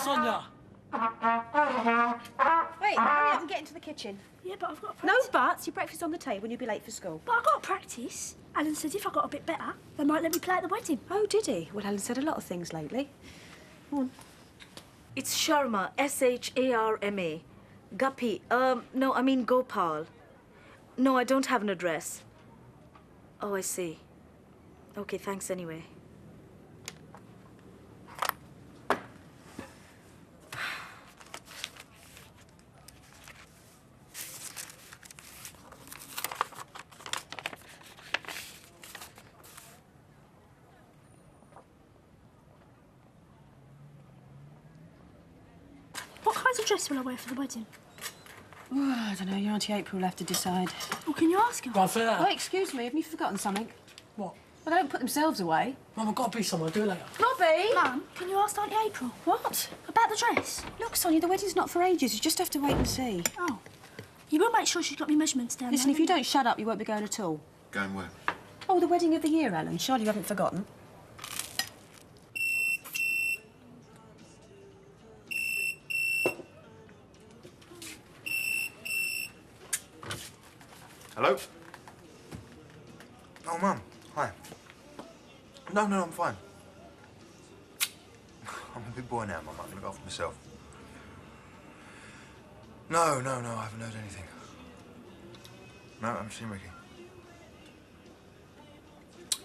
Sonia! Wait, hurry up and get into the kitchen. Yeah, but I've got to No practice. buts. Your breakfast's on the table and you'll be late for school. But I've got to practice. Alan said if I got a bit better, they might let me play at the wedding. Oh, did he? Well, Alan said a lot of things lately. Go on. It's Sharma, S-H-A-R-M-A. Guppy. No, I mean Gopal. No, I don't have an address. Oh, I see. Okay, thanks anyway. What kinds of dress will I wear for the wedding? Oh, I don't know. Your Auntie April will have to decide. Well, can you ask her? Right, for that. Oh, excuse me. Have you forgotten something? What? Well, they don't put themselves away. Mum, I've got to be somewhere. Do it later. Robbie! Mum, can you ask Auntie April? What? About the dress? Look, Sonia, the wedding's not for ages. You just have to wait and see. Oh. You will make sure she's got me measurements down. Listen, if you don't shut up, you won't be going at all. Going where? Oh, the wedding of the year, Alan. Surely you haven't forgotten. Hello? Oh, Mum. Hi. No, I'm fine. I'm a big boy now, Mum. I can look after myself. No, I haven't heard anything. No, I'm seeing Ricky.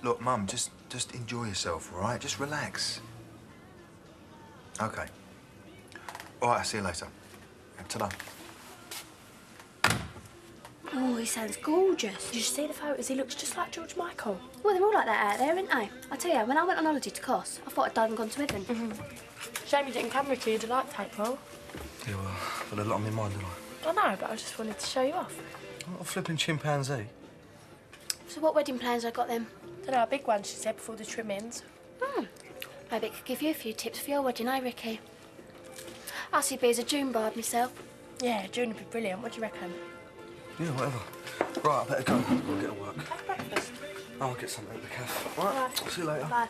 Look, Mum, just enjoy yourself, all right? Just relax. Okay. All right, I'll see you later. Ta-da. Oh, he sounds gorgeous. Did you see the photos? He looks just like George Michael. Well, they're all like that out there, aren't they? I tell you, when I went on holiday to Kos, I thought I'd died and gone to heaven. Shame you didn't come, Ricky. You'd have liked April. Yeah, well, I've got a lot on my mind, didn't I? I know, but I just wanted to show you off. I'm not a flipping chimpanzee. So what wedding plans I got then? Don't know, a big one, she said, before the trimmings. Maybe it could give you a few tips for your wedding, eh, Ricky? I'll see be as a June bride myself. Yeah, June would be brilliant. What do you reckon? Yeah, whatever. Right, I better go. I'll get to work. Have breakfast. I'll get something at the cafe. All right. See you later. Bye.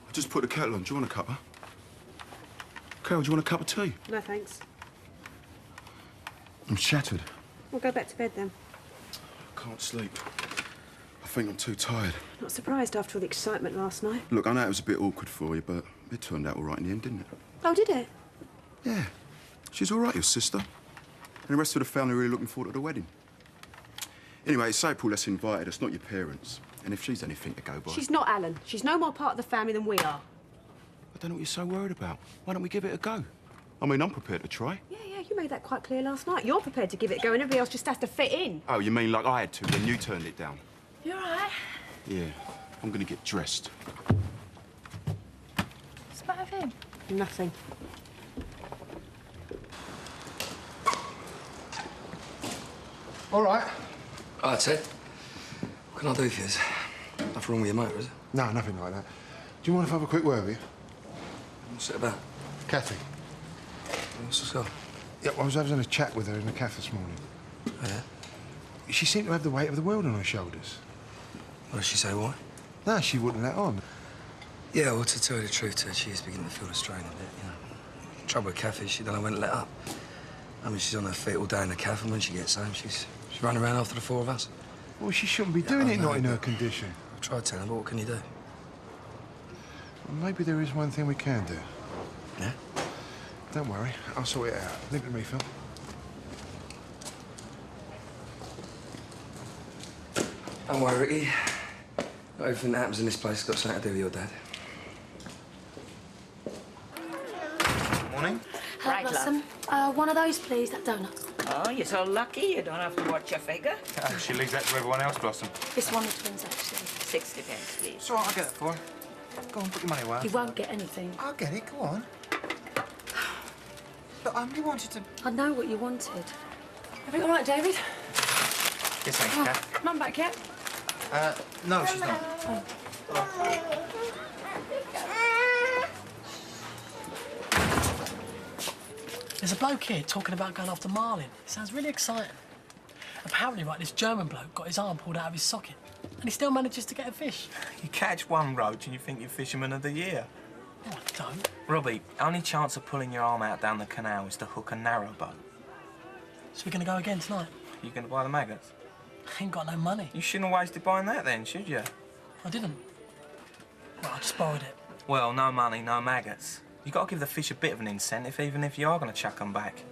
I just put the kettle on. Do you want a cuppa? Carol, do you want a cup of tea? No, thanks. I'm shattered. We'll go back to bed then. I can't sleep. I think I'm too tired. Not surprised after all the excitement last night. Look, I know it was a bit awkward for you, but it turned out all right in the end, didn't it? Oh, did it? Yeah. She's all right, your sister. And the rest of the family are really looking forward to the wedding. Anyway, it's April that's invited us, not your parents. And if she's anything to go by... She's not, Alan. She's no more part of the family than we are. I don't know what you're so worried about. Why don't we give it a go? I mean, I'm prepared to try. Yeah, you made that quite clear last night. You're prepared to give it a go and everybody else just has to fit in. Oh, you mean like I had to, then you turned it down? You all right? Yeah. I'm gonna get dressed. What's the matter with him? Nothing. All right. Hi, Ted. What can I do for you? Nothing wrong with your motor, is it? No, nothing like that. Do you mind if I have a quick word with you? What's it about? Kathy. What's this got? Yeah, I was having a chat with her in the cafe this morning. Oh, yeah? She seemed to have the weight of the world on her shoulders. What did she say, why? No, she wouldn't let on. Yeah, well, to tell you the truth, Ted, she is beginning to feel the strain a bit, you know. Trouble with Kathy, she don't know when to let up. I mean, she's on her feet all day in the cafe, and when she gets home, she's running around after the four of us. Well, she shouldn't be doing it, not in her condition. I've tried telling her, but what can you do? Well, maybe there is one thing we can do. Yeah? Don't worry, I'll sort it out. Leave it to me, Phil. Don't worry, Ricky. Not everything that happens in this place has got something to do with your dad. Morning. Hello, Right, Blossom. One of those, please, that donut. Oh, you're so lucky you don't have to watch your figure. Oh, she leaves that to everyone else, Blossom. This one, the twins, actually. 60 pence, please. It's all right, I'll get it for her. Go on, put your money away. He won't get anything. I'll get it, go on. Look, I only wanted to... I know what you wanted. Everything all right, David? Yes, thanks, Kath. Mum back yet? No, she's not. There's a bloke here talking about going after marlin. It sounds really exciting. Apparently, right, this German bloke got his arm pulled out of his socket, and he still manages to get a fish. You catch one roach and you think you're fisherman of the year. No, I don't. Robbie, only chance of pulling your arm out down the canal is to hook a narrow boat. So we're going to go again tonight? You going to buy the maggots? I ain't got no money. You shouldn't have wasted buying that then, should you? I didn't. Well, I just borrowed it. Well, no money, no maggots. You got to give the fish a bit of an incentive, even if you are going to chuck them back.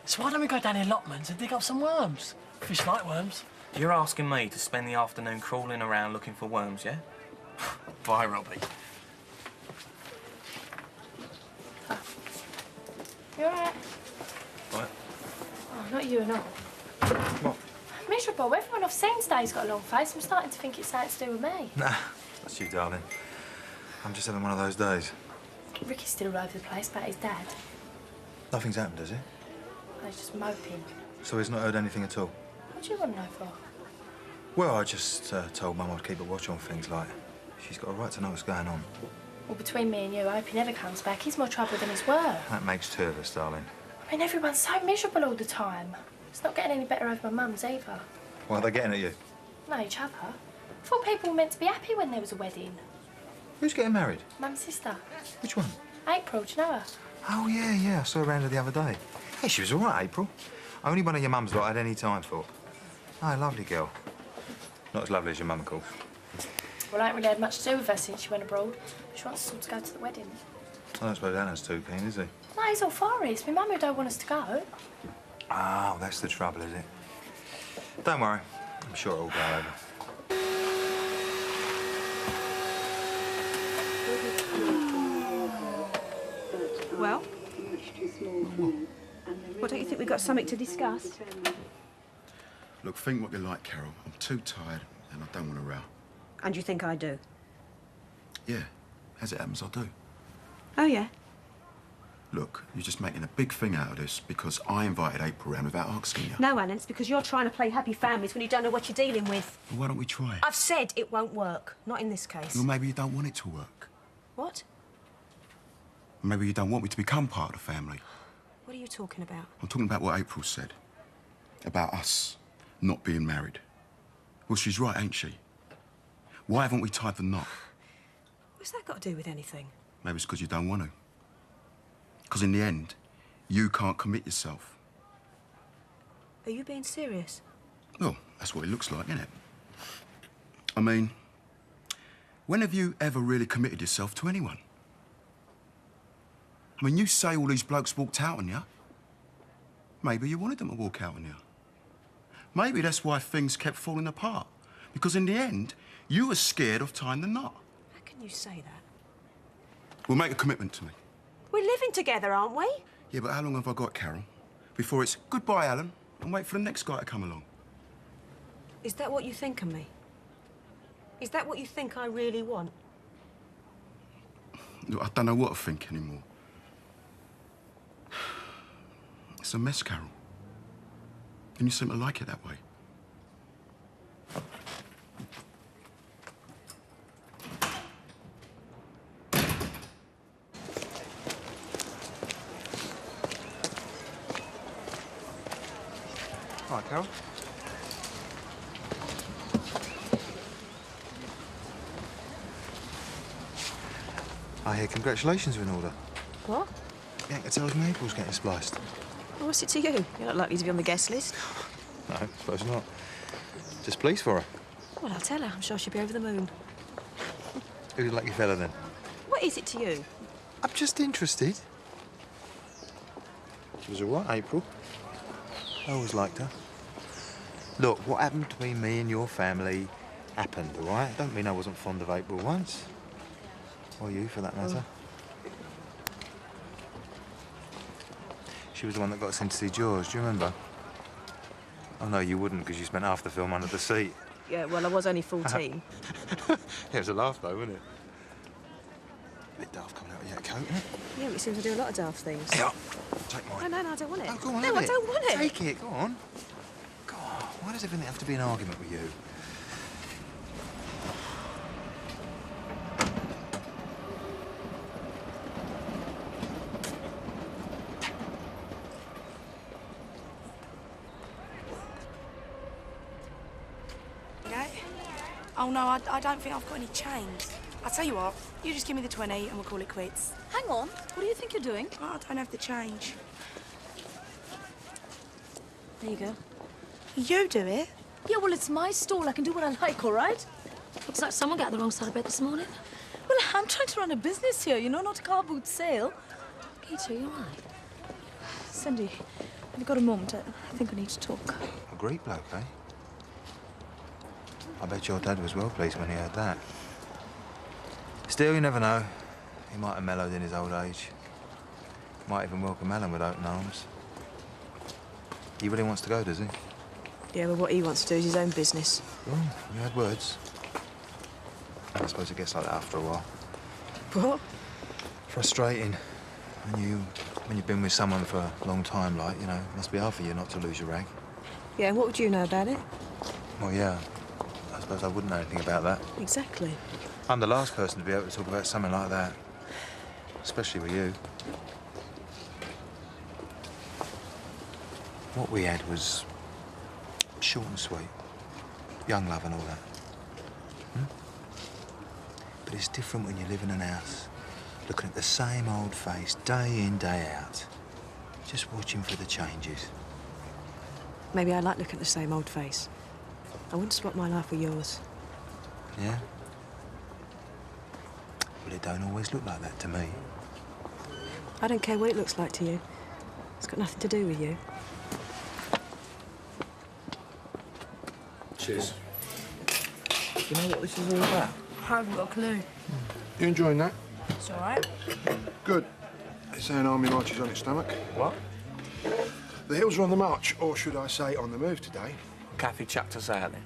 So why don't we go down in Lockman's and dig up some worms? Fish like worms. You're asking me to spend the afternoon crawling around looking for worms, yeah? Bye, Robbie. You all right? What? Oh, not you and all. What? Miserable. Everyone I've seen today's got a long face. I'm starting to think it's something to do with me. Nah, that's you, darling. I'm just having one of those days. Ricky's still all over the place about his dad. Nothing's happened, has it? He's just moping. So he's not heard anything at all? What do you want to know for? Well, I just told Mum I'd keep a watch on things like... She's got a right to know what's going on. Well, between me and you, I hope he never comes back. He's more trouble than he's worth. That makes two of us, darling. I mean, everyone's so miserable all the time. It's not getting any better over my mum's either. Why are they getting at you? No, each other. I thought people were meant to be happy when there was a wedding. Who's getting married? Mum's sister. Which one? April, do you know her? Oh, yeah. I saw her around her the other day. Hey, she was all right, April. Only one of your mum's lot I had any time for. Oh, lovely girl. Not as lovely as your mum, of course. Well, I ain't really had much to do with her since she went abroad. She wants us all to go to the wedding. I don't suppose Anna's too keen, is he? No, he's all for it. It's my mum who don't want us to go. Oh, that's the trouble, is it? Don't worry. I'm sure it'll go over. Well? What, don't you think we've got something to discuss? Look, think what you like, Carol. I'm too tired and I don't want to row. And you think I do? Yeah, as it happens, I do. Oh, yeah? Look, you're just making a big thing out of this because I invited April round without asking you. No, Alan, it's because you're trying to play happy families when you don't know what you're dealing with. Well, why don't we try it? I've said it won't work. Not in this case. Well, maybe you don't want it to work. What? Maybe you don't want me to become part of the family. What are you talking about? I'm talking about what April said. About us not being married. Well, she's right, ain't she? Why haven't we tied the knot? What's that got to do with anything? Maybe it's because you don't want to. Because in the end, you can't commit yourself. Are you being serious? Well, that's what it looks like, isn't it? I mean, when have you ever really committed yourself to anyone? I mean, you say all these blokes walked out on you. Maybe you wanted them to walk out on you. Maybe that's why things kept falling apart. Because in the end, you were scared of tying the knot. How can you say that? Well, make a commitment to me. We're living together, aren't we? Yeah, but how long have I got, Carol? Before it's goodbye, Alan, and wait for the next guy to come along. Is that what you think of me? Is that what you think I really want? Look, I don't know what to think anymore. It's a mess, Carol. And you seem to like it that way. Hi, Carol. I hear congratulations are in order. What? Yanka tells me April's getting spliced. Well, what's it to you? You're not likely to be on the guest list. No, I suppose not. Just pleased for her. Well, I'll tell her. I'm sure she'll be over the moon. Who's the lucky fella, then? What is it to you? I'm just interested. She was all right, April. I always liked her. Look, what happened between me and your family happened, all right? Don't mean I wasn't fond of April once. Or you, for that matter. She was the one that got us in to see George, do you remember? Oh, no, you wouldn't, because you spent half the film under the seat. Yeah, well, I was only 14. Yeah, it was a laugh, though, wasn't it? A bit daft coming out of your coat, isn't it? Yeah, but it seems to do a lot of daft things. Here, take mine. No, I don't want it. Oh, go on, no, have I don't want it. Take it, go on. Go on. Why does everything have to be an argument with you? Oh, no, I don't think I've got any change. I'll tell you what, you just give me the 20 and we'll call it quits. Hang on. What do you think you're doing? Oh, I don't have the change. There you go. You do it? Yeah, well, it's my stall. I can do what I like, all right? Looks like someone got the wrong side of bed this morning. Well, I'm trying to run a business here, you know, not a car boot sale. Peter, you all right? Cindy, have you got a moment? I think we need to talk. A Greek bloke, eh? I bet your dad was well pleased when he heard that. Still, you never know. He might have mellowed in his old age. Might even welcome Alan with open arms. He really wants to go, does he? Yeah, well, what he wants to do is his own business. Oh, you had words. I suppose it gets like that after a while. What? Frustrating. When you've been with someone for a long time, like, you know, it must be hard for you not to lose your rag. Yeah, and what would you know about it? Well, yeah. I suppose I wouldn't know anything about that. Exactly. I'm the last person to be able to talk about something like that. Especially with you. What we had was short and sweet. Young love and all that. But it's different when you live in an house, looking at the same old face day in, day out. Just watching for the changes. Maybe I like looking at the same old face. I wouldn't swap my life with yours. Yeah? Well, it don't always look like that to me. I don't care what it looks like to you. It's got nothing to do with you. Cheers. Do you know what this is all about? I haven't got a clue. You enjoying that? It's all right. Good. They say an army marches on its stomach. What? The hills are on the march, or should I say on the move today. Kathy chucked us out then.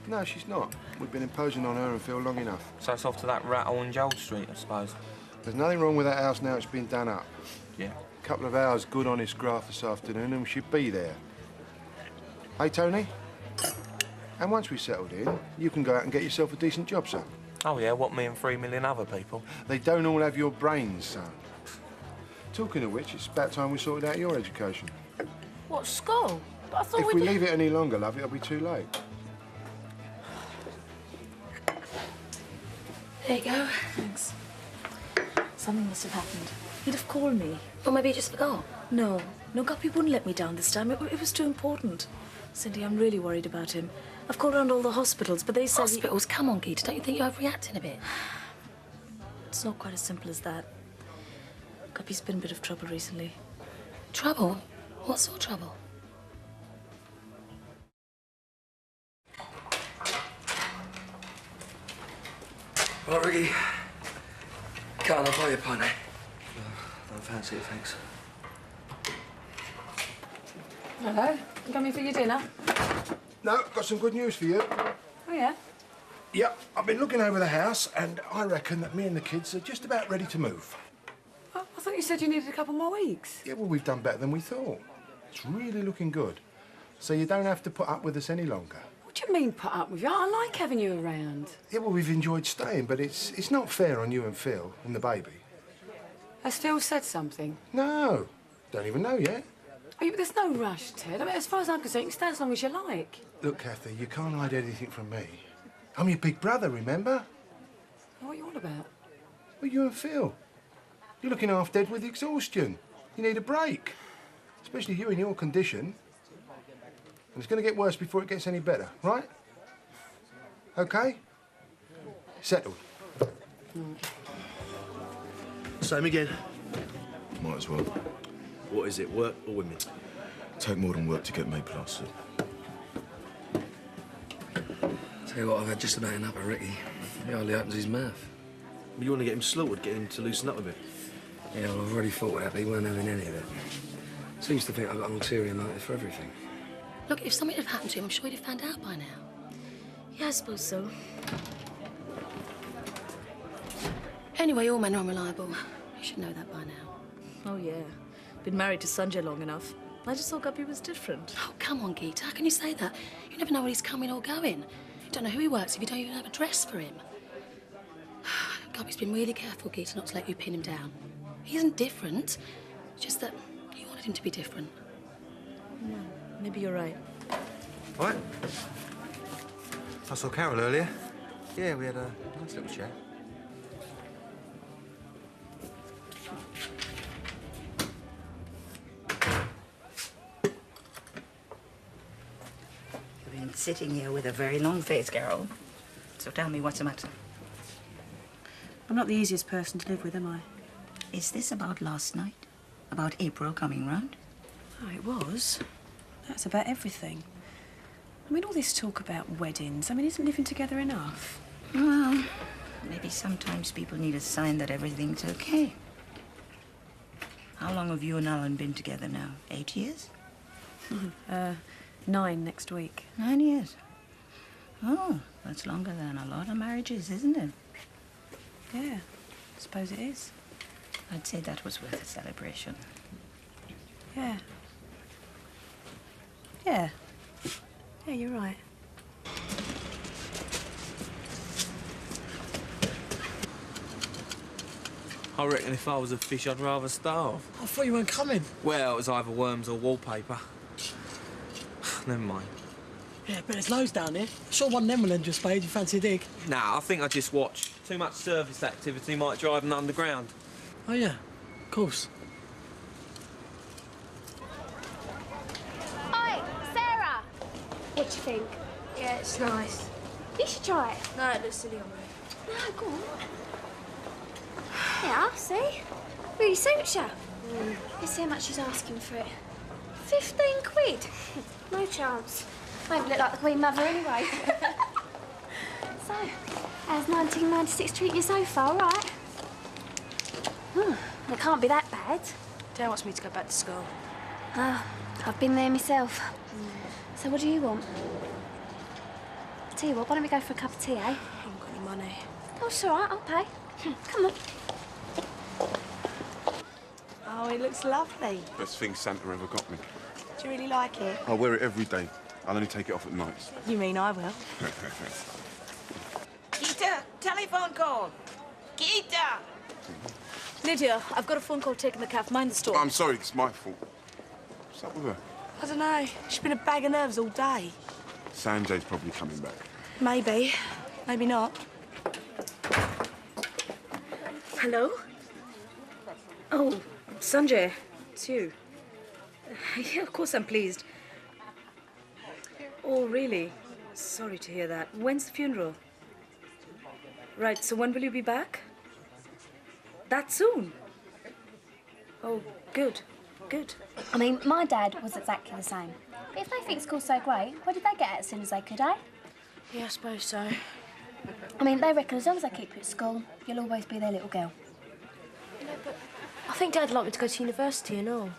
No, she's not. We've been imposing on her and Phil long enough. So it's off to that rattle on Joel Street, I suppose. There's nothing wrong with that house now it's been done up. Yeah. A couple of hours good honest graft this afternoon and we should be there. Hey, Tony? And once we've settled in, you can go out and get yourself a decent job, son. Oh, yeah, what, me and 3 million other people? They don't all have your brains, son. Talking of which, it's about time we sorted out your education. What, school? But I thought If we leave it any longer, love, it'll be too late. There you go. Thanks. Something must have happened. He'd have called me. Or maybe you just forgot. No, Guppy wouldn't let me down this time. It was too important. Cindy, I'm really worried about him. I've called around all the hospitals, but they said... Hospitals? Come on, Gita. Don't you think you're overreacting a bit? It's not quite as simple as that. Guppy's been in a bit of trouble recently. Trouble? What sort of trouble? All right, Ricky. Can't I buy you a pint, eh? Don't fancy it, thanks. Hello. You coming for your dinner? No, got some good news for you. Oh, yeah? Yep, I've been looking over the house and I reckon that me and the kids are just about ready to move. Oh, I thought you said you needed a couple more weeks. Yeah, well, we've done better than we thought. It's really looking good. So you don't have to put up with us any longer. What do you mean, put up with you? I like having you around. Yeah, well, we've enjoyed staying, but it's not fair on you and Phil and the baby. Has Phil said something? No, don't even know yet. Oh, yeah, but there's no rush, Ted. I mean, as far as I'm concerned, you can stay as long as you like. Look, Kathy, you can't hide anything from me. I'm your big brother, remember? What are you on about? Well, you and Phil. You're looking half dead with exhaustion. You need a break. Especially you in your condition. And it's going to get worse before it gets any better, right? OK? Settled. Same again. Might as well. What is it, work or women? Take more than work to get made plastered. Tell you what, I've had just about enough of Ricky. He hardly opens his mouth. You want to get him slaughtered, get him to loosen up a bit? Yeah, well, I've already thought of that, but he weren't having any of it. Seems to think I've got an ulterior motive for everything. Look, if something had happened to him, I'm sure he'd have found out by now. Yeah, I suppose so. Anyway, all men are unreliable. You should know that by now. Oh, yeah. Been married to Sanjay long enough. I just thought Guppy was different. Oh, come on, Gita. How can you say that? You never know when he's coming or going. You don't know who he works if you don't even have a dress for him. Guppy's been really careful, Gita, not to let you pin him down. He isn't different. It's just that you wanted him to be different. No, maybe you're right. What? I saw Carol earlier. Yeah, we had a nice little chat. You've been sitting here with a very long face, Carol. So tell me what's the matter. I'm not the easiest person to live with, am I? Is this about last night? About April coming round? Oh, it was. That's about everything. I mean, all this talk about weddings, I mean, isn't living together enough? Well, maybe sometimes people need a sign that everything's okay. How long have you and Alan been together now? 8 years? 9 next week. 9 years? Oh, that's longer than a lot of marriages, isn't it? Yeah, I suppose it is. I'd say that was worth a celebration. Yeah. Yeah. Yeah, you're right. I reckon if I was a fish, I'd rather starve. I thought you weren't coming. Well, it was either worms or wallpaper. Never mind. Yeah, but there's loads down here. Sure one of them will lend you a spade. You fancy a dig? Nah, I think I just watch. Too much surface activity might drive them underground. Oh, yeah. Of course. Oi, Sarah! What do you think? Yeah, it's nice. You should try it. No, it looks silly on me. No, go on. Yeah, see? Really suits you. Let's see how much she's asking for it. 15 quid? No chance. Maybe look like the Queen Mother anyway. So, how's 1996 treat you so far, all right? It can't be that bad. Dad wants me to go back to school. Ah, I've been there myself. So what do you want? Tell you what, why don't we go for a cup of tea, eh? I haven't got any money. Oh, it's all right, I'll pay. Come on. Oh, it looks lovely. Best thing Santa ever got me. Do you really like it? I wear it every day. I'll only take it off at nights. You mean I will? Gita, telephone call. Gita! Lydia, I've got a phone call taking the cab. Mind the store. I'm sorry, it's my fault. What's up with her? I don't know. She's been a bag of nerves all day. Sanjay's probably coming back. Maybe. Maybe not. Hello? Oh, Sanjay, it's you. Yeah, of course I'm pleased. Oh, really? Sorry to hear that. When's the funeral? Right, so when will you be back? That soon? Oh, good, good. I mean, my dad was exactly the same. But if they think school's so great, why did they get out as soon as they could, eh? Yeah, I suppose so. I mean, they reckon as long as they keep you at school, you'll always be their little girl. Yeah, but I think Dad'd like me to go to university and all.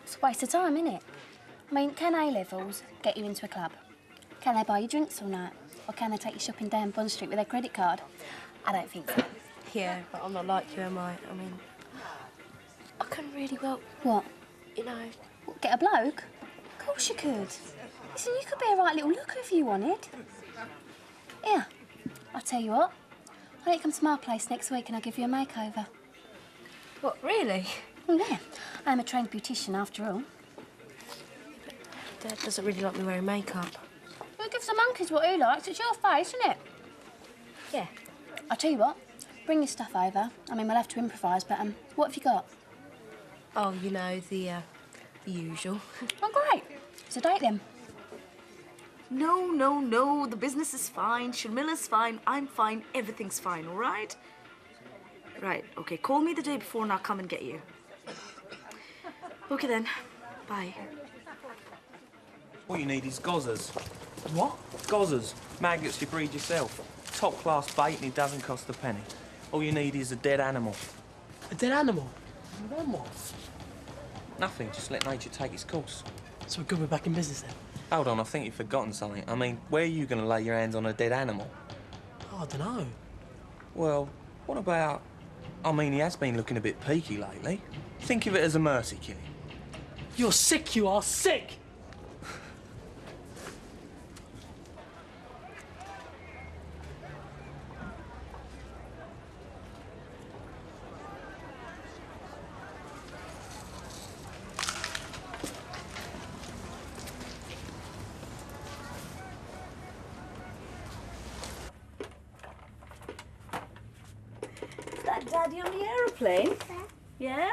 It's a waste of time, innit? I mean, can A-levels get you into a club? Can they buy you drinks all night? Or can they take you shopping down Bond Street with their credit card? I don't think so. Yeah, but I'm not like you, am I? I mean, I can really well... What? You know... What, get a bloke? Of course you could. Listen, you could be a right little looker if you wanted. Here, I'll tell you what. Why don't you come to my place next week and I'll give you a makeover? What, really? Well, yeah. I'm a trained beautician after all. Dad doesn't really like me wearing makeup. Well, give some monkeys what he likes. It's your face, isn't it? Yeah. I'll tell you what. Bring your stuff over. I mean, we'll have to improvise, but what have you got? Oh, you know, the usual. Oh, great. So date them. No, no, no. The business is fine. Sharmila's fine. I'm fine. Everything's fine, all right? Right, okay. Call me the day before and I'll come and get you. Okay, then. Bye. All you need is gozzers. What? Gozzers. Maggots you breed yourself. Top-class bait and it doesn't cost a penny. All you need is a dead animal. A dead animal? And then what? Nothing, just let nature take its course. So we're good, we're back in business then? Hold on, I think you've forgotten something. I mean, where are you going to lay your hands on a dead animal? Oh, I don't know. Well, what about... I mean, he has been looking a bit peaky lately. Think of it as a mercy killing. You're sick, you are sick! Daddy on the aeroplane? Yeah?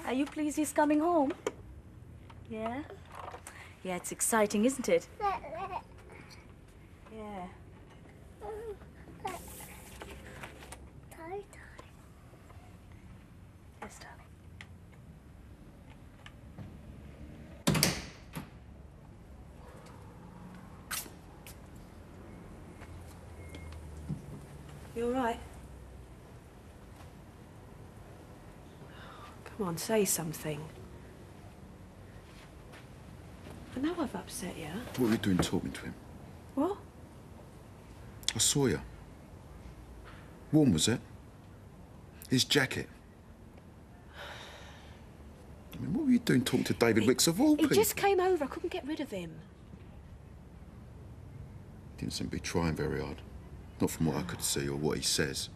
Are you pleased he's coming home? Yeah? Yeah, it's exciting, isn't it? Yeah. Yes, darling. You all right? Come on, say something. I know I've upset you. What were you doing talking to him? What? I saw you. Warm, was it? His jacket. I mean, what were you doing talking to David Wicks of all He people? just came over. I couldn't get rid of him. Didn't seem to be trying very hard. Not from what I could see or what he says.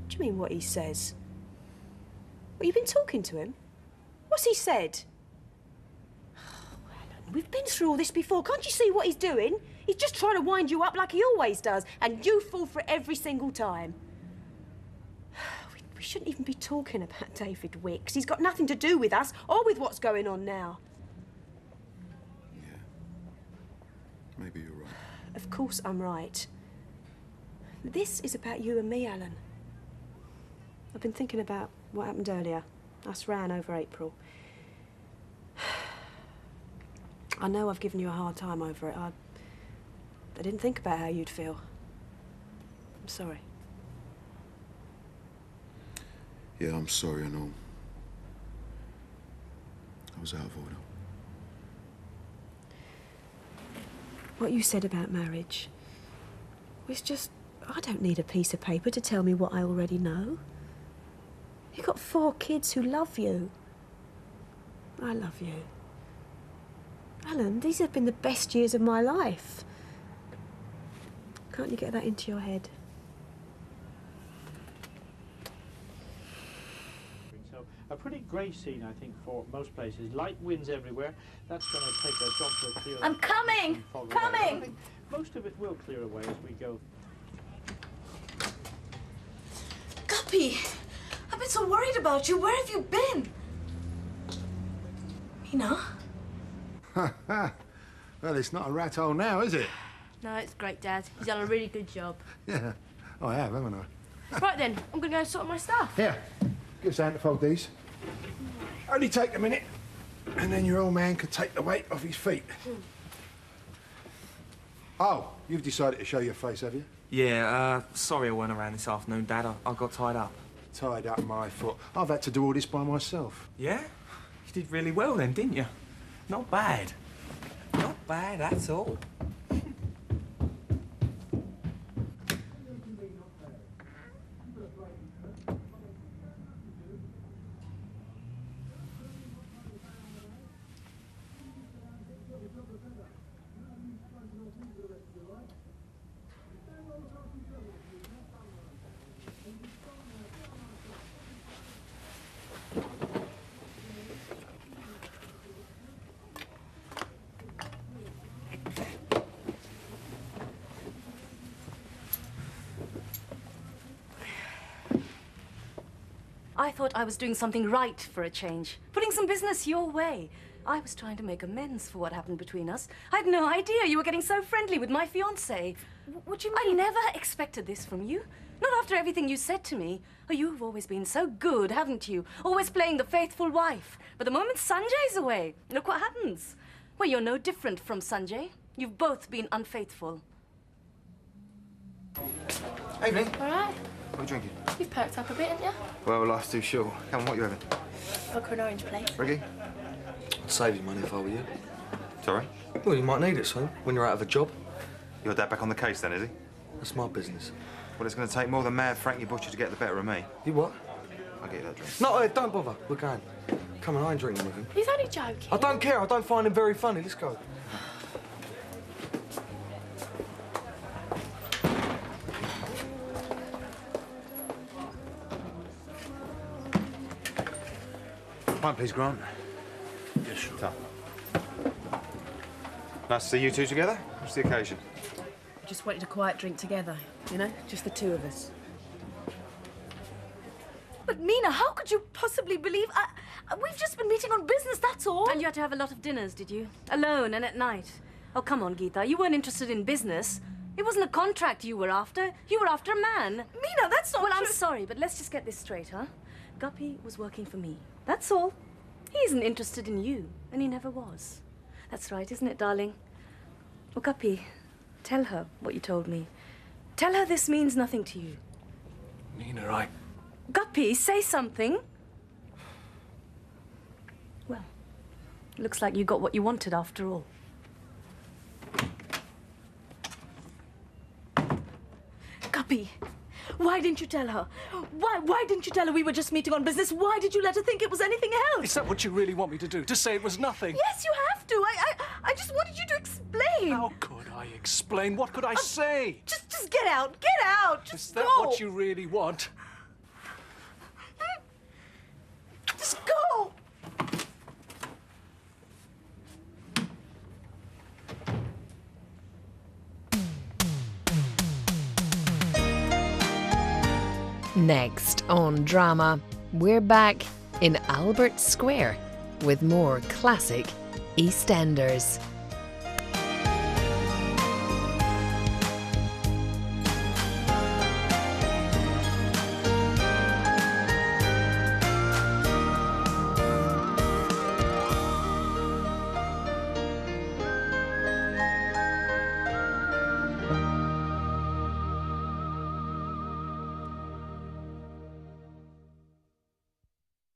What do you mean, what he says? Well, you been talking to him? What's he said? Oh, Alan, we've been through all this before. Can't you see what he's doing? He's just trying to wind you up like he always does, and you fall for it every single time. We shouldn't even be talking about David Wicks. He's got nothing to do with us or with what's going on now. Yeah. Maybe you're right. Of course I'm right. This is about you and me, Alan. I've been thinking about what happened earlier. Us ran over April. I know I've given you a hard time over it. I didn't think about how you'd feel. I'm sorry. Yeah, I'm sorry, I know. I was out of order. What you said about marriage was just... I don't need a piece of paper to tell me what I already know. You've got 4 kids who love you. I love you. Alan, these have been the best years of my life. Can't you get that into your head? So a pretty grey scene, I think, for most places. Light winds everywhere. That's going to take us on to a clear... I'm coming! Coming! I think most of it will clear away as we go. Guppy! I've been so worried about you. Where have you been? Mina? Well, it's not a rat hole now, is it? No, it's great, Dad. He's done a really good job. Yeah, I have, haven't I? Right then, I'm going to go and sort my stuff. Here, give us a hand to fold these. Only take a minute, and then your old man can take the weight off his feet. Oh, you've decided to show your face, have you? Yeah, sorry I weren't around this afternoon, Dad. I got tied up. Tied up my foot. I've had to do all this by myself. Yeah? You did really well then, didn't you? Not bad. Not bad at all. I thought I was doing something right for a change, putting some business your way. I was trying to make amends for what happened between us. I had no idea you were getting so friendly with my fiancé. What do you mean? I never expected this from you. Not after everything you said to me. Oh, you've always been so good, haven't you? Always playing the faithful wife. But the moment Sanjay's away, look what happens. Well, you're no different from Sanjay. You've both been unfaithful. Evening. All right. What are you drinking? You've perked up a bit, haven't you? Well, life's too short. Come on, what are you having? Vodka and orange, please. Ricky? I'd save you money if I were you. Sorry? Well, you might need it soon, when you're out of a job. Your dad back on the case then, is he? That's my business. Well, it's going to take more than mad Frankie Butcher to get the better of me. You what? I'll get you that drink. No, don't bother. We're going. Come on, I ain't drinking with him. He's only joking. I don't care. I don't find him very funny. Let's go. Wine, please, Grant. Yes, sure. Tough. Nice to see you two together. What's the occasion? Just wanted a quiet drink together, you know? Just the 2 of us. But Mina, how could you possibly believe... we've just been meeting on business, that's all. And you had to have a lot of dinners, did you? Alone and at night. Oh, come on, Geeta. You weren't interested in business. It wasn't a contract you were after. You were after a man. Mina, that's not Well, I'm true. sorry, but let's just get this straight, huh? Guppy was working for me. That's all. He isn't interested in you, and he never was. That's right, isn't it, darling? Well, Guppy, tell her what you told me. Tell her this means nothing to you. Mina, Guppy, say something. Well, looks like you got what you wanted after all. Guppy, why didn't you tell her? Why didn't you tell her we were just meeting on business? Why did you let her think it was anything else? Is that what you really want me to do? To say it was nothing? Yes, you have to. I just wanted you to explain. How could I explain? What could I say? Just get out. Get out. Just Is that go. what you really want? Just go. Next on Drama, we're back in Albert Square with more classic Eastenders.